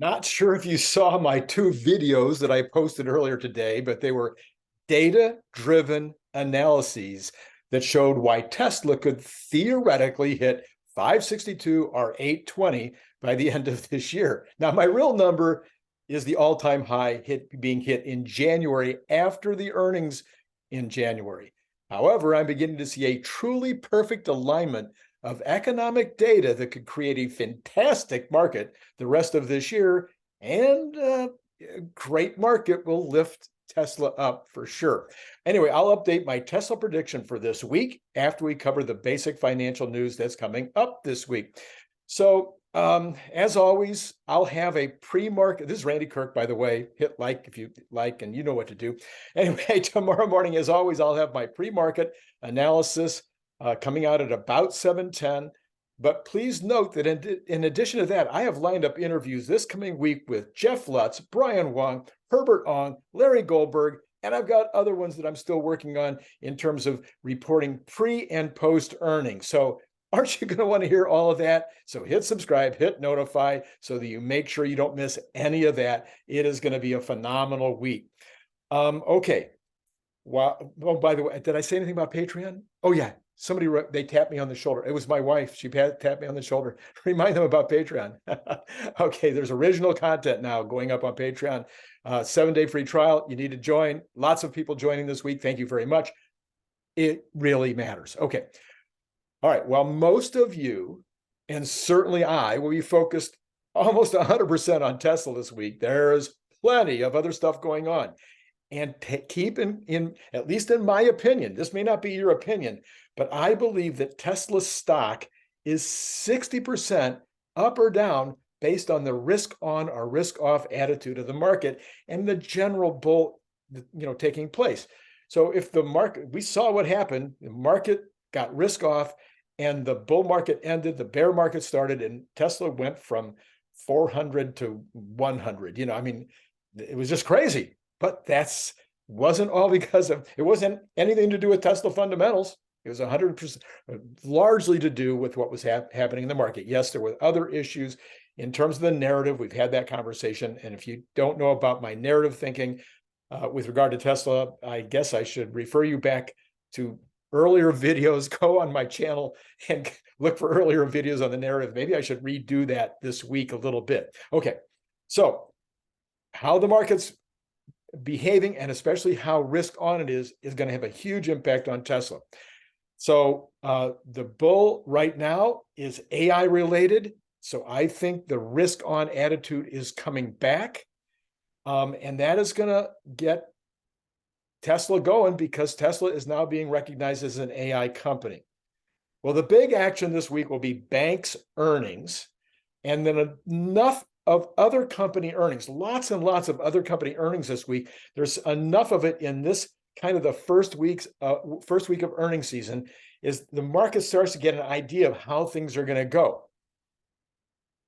Not sure if you saw my two videos that I posted earlier today, but they were data-driven analyses that showed why Tesla could theoretically hit 562 or 820 by the end of this year. Now, my real number is the all-time high being hit in January after the earnings in January. However, I'm beginning to see a truly perfect alignment of economic data that could create a fantastic market the rest of this year, and a great market will lift Tesla up for sure. Anyway, I'll update my Tesla prediction for this week after we cover the basic financial news that's coming up this week. So, as always, I'll have a pre-market. This is Randy Kirk, by the way. Hit like if you like, and you know what to do. Anyway, tomorrow morning, as always, I'll have my pre-market analysis coming out at about 7:10. But please note that in addition to that, I have lined up interviews this coming week with Jeff Lutz, Brian Wang, Herbert, Larry Goldberg, and I've got other ones that I'm still working on in terms of reporting pre and post earnings. So aren't you going to want to hear all of that? So hit subscribe, hit notify so that you make sure you don't miss any of that. It is going to be a phenomenal week. Okay. Wow. Oh, by the way, did I say anything about Patreon? Oh, yeah. Somebody, they tapped me on the shoulder. It was my wife. She tapped me on the shoulder. Remind them about Patreon. Okay, there's original content now going up on Patreon. 7-day free trial. You need to join. Lots of people joining this week. Thank you very much. It really matters. Okay. All right. Well, most of you, and certainly I, will be focused almost 100% on Tesla this week. There's plenty of other stuff going on. And keep in, at least in my opinion, this may not be your opinion, but I believe that Tesla stock is 60% up or down based on the risk on or risk off attitude of the market and the general bull, taking place. So if the market, we saw what happened, the market got risk off and the bull market ended, the bear market started, and Tesla went from 400 to 100. It was just crazy. But wasn't all because of, it wasn't anything to do with Tesla fundamentals. It was 100% largely to do with what was happening in the market. Yes, there were other issues in terms of the narrative. We've had that conversation. And if you don't know about my narrative thinking with regard to Tesla, I guess I should refer you back to earlier videos. Go on my channel and look for earlier videos on the narrative. Maybe I should redo that this week a little bit. Okay, so how the market's behaving and especially how risk on it is going to have a huge impact on Tesla. So the bull right now is AI related. So I think the risk on attitude is coming back. And that is going to get Tesla going because Tesla is now being recognized as an AI company. Well, the big action this week will be banks' earnings, and then enough of other company earnings, lots and lots of other company earnings this week. There's enough of it in this kind of the first week of earnings season is the market starts to get an idea of how things are going to go.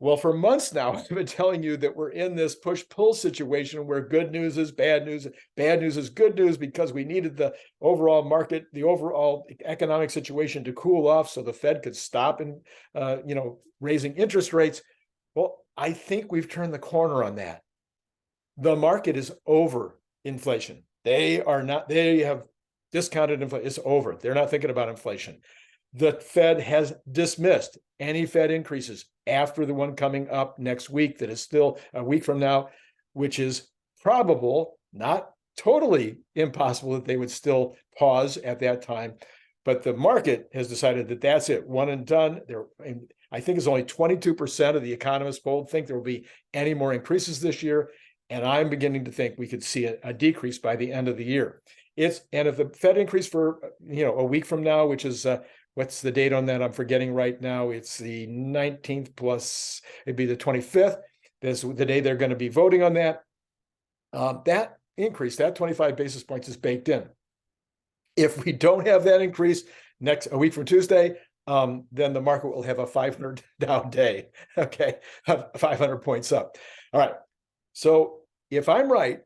Well, for months now, I've been telling you that we're in this push-pull situation where good news is bad news is good news because we needed the overall market, the overall economic situation to cool off so the Fed could stop and raising interest rates. Well, I think we've turned the corner on that. The market is over inflation. They have discounted inflation. It's over. They're not thinking about inflation. The Fed has dismissed any Fed increases after the one coming up next week that is still a week from now, which is probable, not totally impossible that they would still pause at that time. But the market has decided that that's it, one and done. I think it's only 22% of the economists polled think there will be any more increases this year. And I'm beginning to think we could see a decrease by the end of the year. And if the Fed increase for a week from now, which is what's the date on that? I'm forgetting right now. It's the 19th plus, it'd be the 25th. That's the day they're going to be voting on that. That increase, that 25 basis points is baked in. If we don't have that increase a week from Tuesday, then the market will have a 500 down day. Okay, 500 points up. All right. So if I'm right,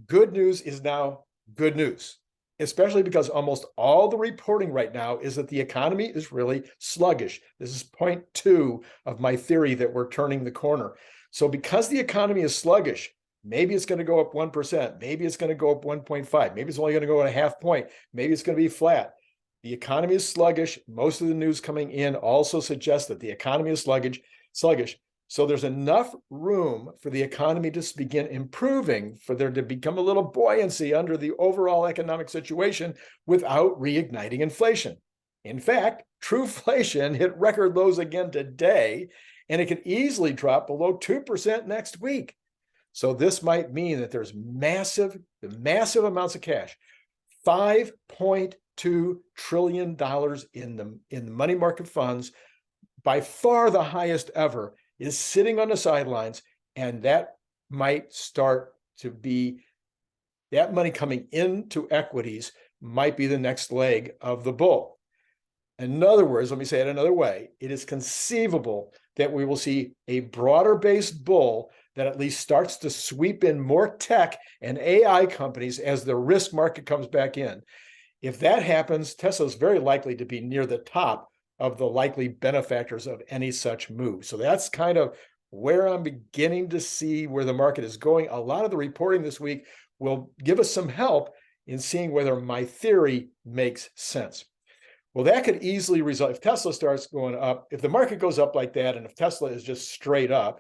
good news is now good news, especially because almost all the reporting right now is that the economy is really sluggish. This is point 2 of my theory that we're turning the corner. So because the economy is sluggish, maybe it's going to go up 1%, maybe it's going to go up 1.5, maybe it's only going to go at a half point, maybe it's going to be flat. The economy is sluggish. Most of the news coming in also suggests that the economy is sluggish. So there's enough room for the economy to begin improving, for there to become a little buoyancy under the overall economic situation without reigniting inflation. In fact, trueflation hit record lows again today, and it could easily drop below 2% next week. So this might mean that there's massive amounts of cash, $5.2 trillion in the money market funds, by far the highest ever, is sitting on the sidelines, and that might start to be, that money coming into equities might be the next leg of the bull. In other words, let me say it another way, it is conceivable that we will see a broader based bull that at least starts to sweep in more tech and AI companies as the risk market comes back in. If that happens, Tesla is very likely to be near the top of the likely benefactors of any such move. So that's kind of where I'm beginning to see where the market is going. A lot of the reporting this week will give us some help in seeing whether my theory makes sense. Well, that could easily result, if Tesla starts going up, if the market goes up like that, and if Tesla is just straight up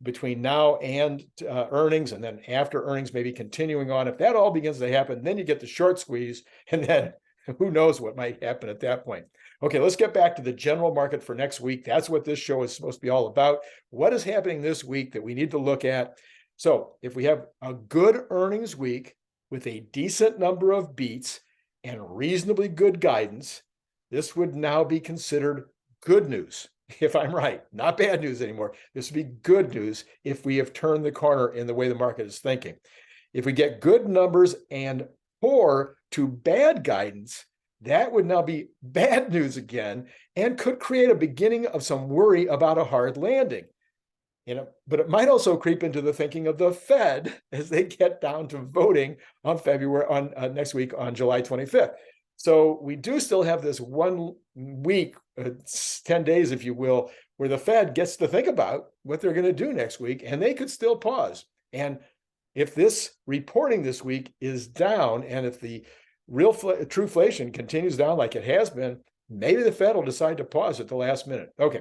between now and earnings, and then after earnings, maybe continuing on, if that all begins to happen, then you get the short squeeze, and then who knows what might happen at that point. Okay, let's get back to the general market for next week. That's what this show is supposed to be all about. What is happening this week that we need to look at? So if we have a good earnings week with a decent number of beats and reasonably good guidance, this would now be considered good news. If I'm right, not bad news anymore. This would be good news if we have turned the corner in the way the market is thinking. If we get good numbers and poor to bad guidance, that would now be bad news again and could create a beginning of some worry about a hard landing. But it might also creep into the thinking of the Fed as they get down to voting on next week on July 25th. So we do still have this 1 week, 10 days, if you will, where the Fed gets to think about what they're going to do next week, and they could still pause. And if this reporting this week is down, and if the real trueflation continues down like it has been, maybe the Fed will decide to pause at the last minute. Okay.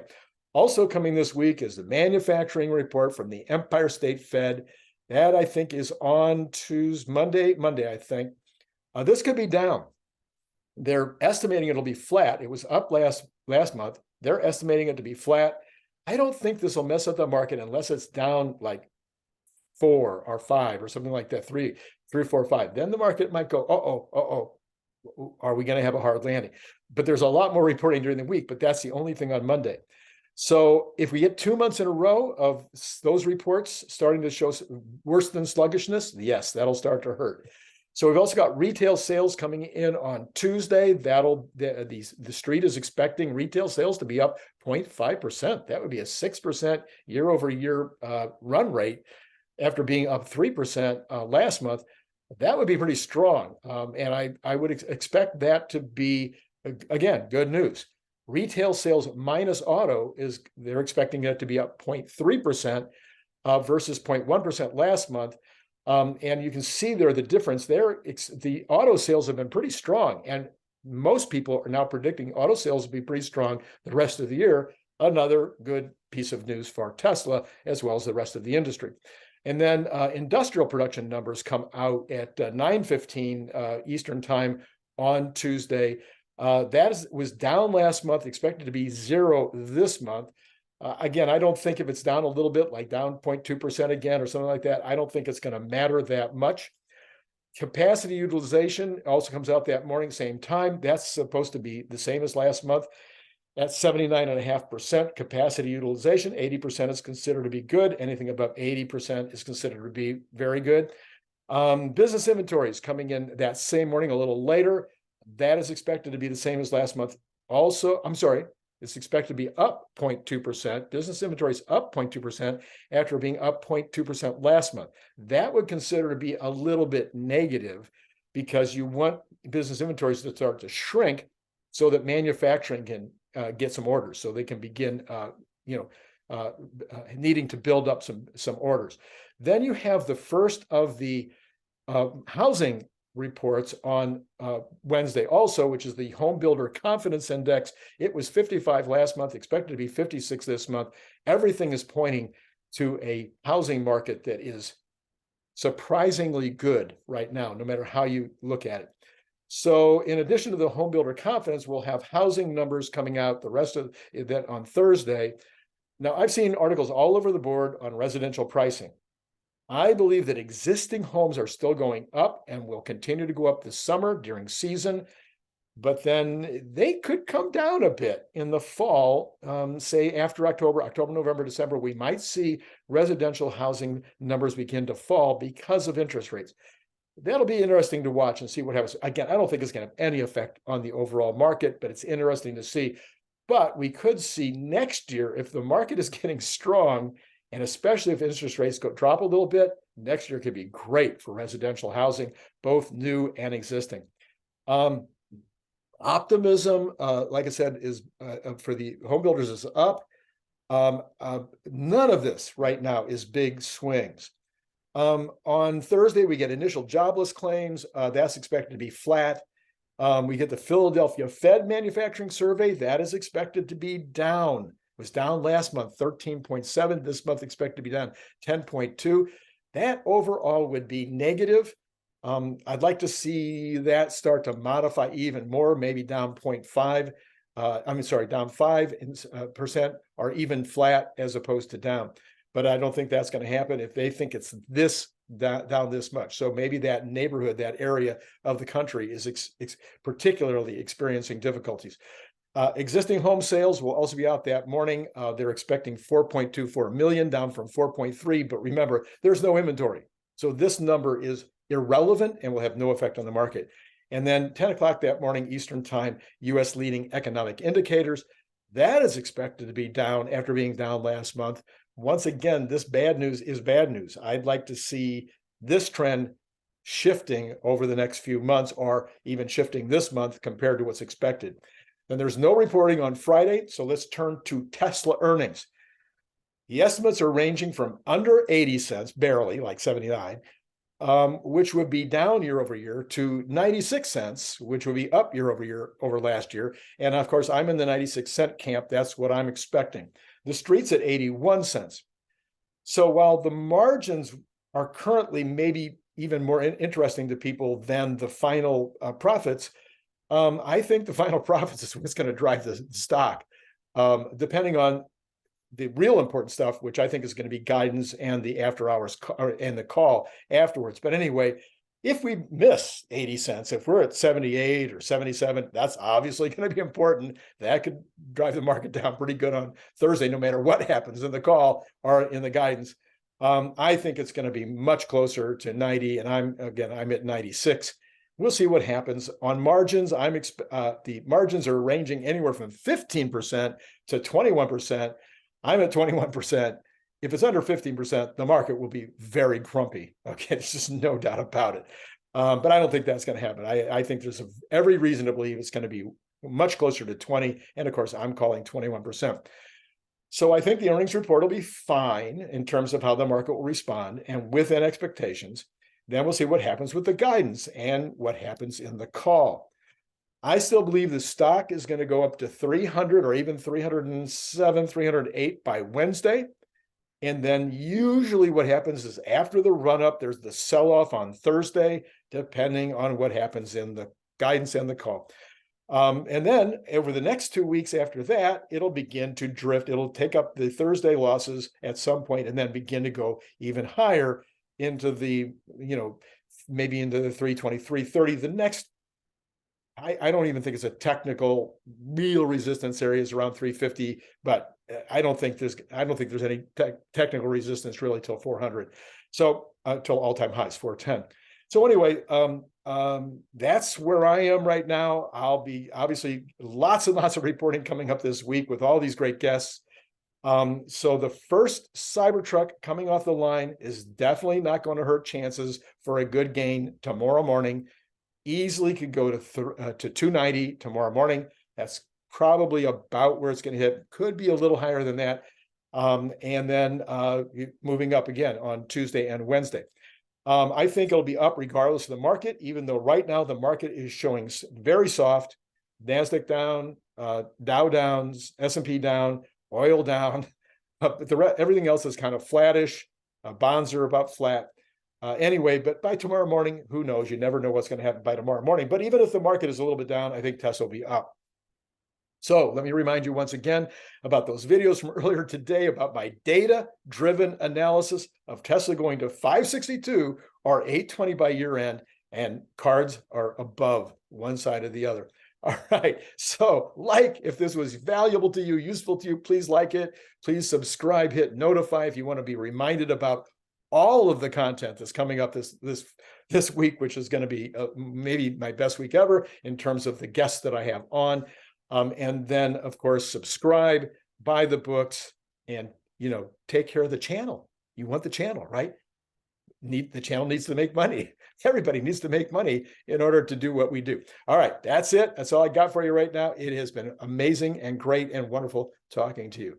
Also coming this week is the manufacturing report from the Empire State Fed. That I think is on Tuesday, Monday, I think. This could be down. They're estimating it'll be flat. It was up last month. They're estimating it to be flat. I don't think this will mess up the market unless it's down like 4 or 5 or something like that, 3, 4, 5. Then the market might go, are we going to have a hard landing? But there's a lot more reporting during the week, but that's the only thing on Monday. So if we get 2 months in a row of those reports starting to show worse than sluggishness, yes, that'll start to hurt. So we've also got retail sales coming in on Tuesday. The street is expecting retail sales to be up 0.5%. That would be a 6% year over year run rate after being up 3% last month. That would be pretty strong. And I would expect that to be, again, good news. Retail sales minus auto they're expecting it to be up 0.3% versus 0.1% last month. And you can see there the difference there. The auto sales have been pretty strong, and most people are now predicting auto sales will be pretty strong the rest of the year. Another good piece of news for Tesla as well as the rest of the industry. And then industrial production numbers come out at 9:15 Eastern time on Tuesday. That was down last month, expected to be 0 this month. Again, I don't think if it's down a little bit, like down 0.2% again or something like that, I don't think it's going to matter that much. Capacity utilization also comes out that morning, same time. That's supposed to be the same as last month. That's 79.5% capacity utilization. 80% is considered to be good. Anything above 80% is considered to be very good. Business inventories coming in that same morning, a little later. That is expected to be the same as last month. Also, it's expected to be up 0.2%. Business inventories up 0.2% after being up 0.2% last month. That would consider to be a little bit negative because you want business inventories to start to shrink so that manufacturing can get some orders, so they can begin, needing to build up some orders. Then you have the first of the housing reports on Wednesday also, which is the Home Builder Confidence Index. It was 55 last month, expected to be 56 this month. Everything is pointing to a housing market that is surprisingly good right now, no matter how you look at it. So in addition to the home builder confidence, we'll have housing numbers coming out the rest of that on Thursday. Now, I've seen articles all over the board on residential pricing. I believe that existing homes are still going up and will continue to go up this summer during season, but then they could come down a bit in the fall, say after October, November, December. We might see residential housing numbers begin to fall because of interest rates. That'll be interesting to watch and see what happens. Again, I don't think it's going to have any effect on the overall market, but it's interesting to see. But we could see next year, if the market is getting strong, and especially if interest rates drop a little bit, next year could be great for residential housing, both new and existing. Optimism, like I said, is for the home builders is up. None of this right now is big swings. On Thursday, we get initial jobless claims. That's expected to be flat. We get the Philadelphia Fed manufacturing survey. That is expected to be down. It was down last month, 13.7. This month expected to be down 10.2. That overall would be negative. I'd like to see that start to modify even more, maybe down 0.5. Down 5% or even flat as opposed to down. But I don't think that's going to happen if they think it's this down this much. So maybe that neighborhood, that area of the country is particularly experiencing difficulties. Existing home sales will also be out that morning. They're expecting 4.24 million, down from 4.3. But remember, there's no inventory. So this number is irrelevant and will have no effect on the market. And then 10 o'clock that morning, Eastern time, U.S. leading economic indicators. That is expected to be down after being down last month. Once again, this bad news is bad news. I'd like to see this trend shifting over the next few months, or even shifting this month compared to what's expected. Then there's no reporting on Friday, so let's turn to Tesla earnings. The estimates are ranging from under 80 cents, barely, like 79, which would be down year over year, to 96 cents, which would be up year over year over last year. And of course, I'm in the 96-cent camp. That's what I'm expecting. The street's at 81 cents. So while the margins are currently maybe even more interesting to people than the final profits, I think the final profits is what's going to drive the stock, depending on the real important stuff, which I think is going to be guidance and the after hours and the call afterwards. But anyway, if we miss 80 cents, if we're at 78 or 77, that's obviously going to be important. That could drive the market down pretty good on Thursday, no matter what happens in the call or in the guidance. I think it's going to be much closer to 90, and I'm at 96. We'll see what happens on margins. The margins are ranging anywhere from 15% to 21%. I'm at 21%. If it's under 15%, the market will be very grumpy. Okay, there's just no doubt about it. But I don't think that's going to happen. I think there's every reason to believe it's going to be much closer to 20. And of course, I'm calling 21%. So I think the earnings report will be fine in terms of how the market will respond and within expectations. Then we'll see what happens with the guidance and what happens in the call. I still believe the stock is going to go up to 300 or even 307, 308 by Wednesday. And then usually what happens is after the run-up, there's the sell-off on Thursday, depending on what happens in the guidance and the call. And then over the next 2 weeks after that, it'll begin to drift. It'll take up the Thursday losses at some point and then begin to go even higher into the, maybe into the 323, 30. The next, I don't even think it's a technical real resistance area is around 350, but I don't think there's any technical resistance really till 400. So till all-time highs, 410. So anyway, that's where I am right now. I'll be obviously lots and lots of reporting coming up this week with all these great guests. So the first Cybertruck coming off the line is definitely not going to hurt chances for a good gain tomorrow morning. Easily could go to 290 tomorrow morning. That's probably about where it's going to hit. Could be a little higher than that. And then moving up again on Tuesday and Wednesday. I think it'll be up regardless of the market, even though right now the market is showing very soft. NASDAQ down, Dow down, S&P down, oil down. But everything else is kind of flattish. Bonds are about flat. Anyway, but by tomorrow morning, who knows? You never know what's going to happen by tomorrow morning. But even if the market is a little bit down, I think Tesla will be up. So let me remind you once again about those videos from earlier today about my data-driven analysis of Tesla going to 562 or 820 by year end, and cards are above one side or the other. All right. So if this was valuable to you, useful to you, please like it. Please subscribe, hit notify if you want to be reminded about all of the content that's coming up this week, which is going to be maybe my best week ever in terms of the guests that I have on. And then, of course, subscribe, buy the books, and, take care of the channel. You want the channel, right? The channel needs to make money. Everybody needs to make money in order to do what we do. All right, that's it. That's all I got for you right now. It has been amazing and great and wonderful talking to you.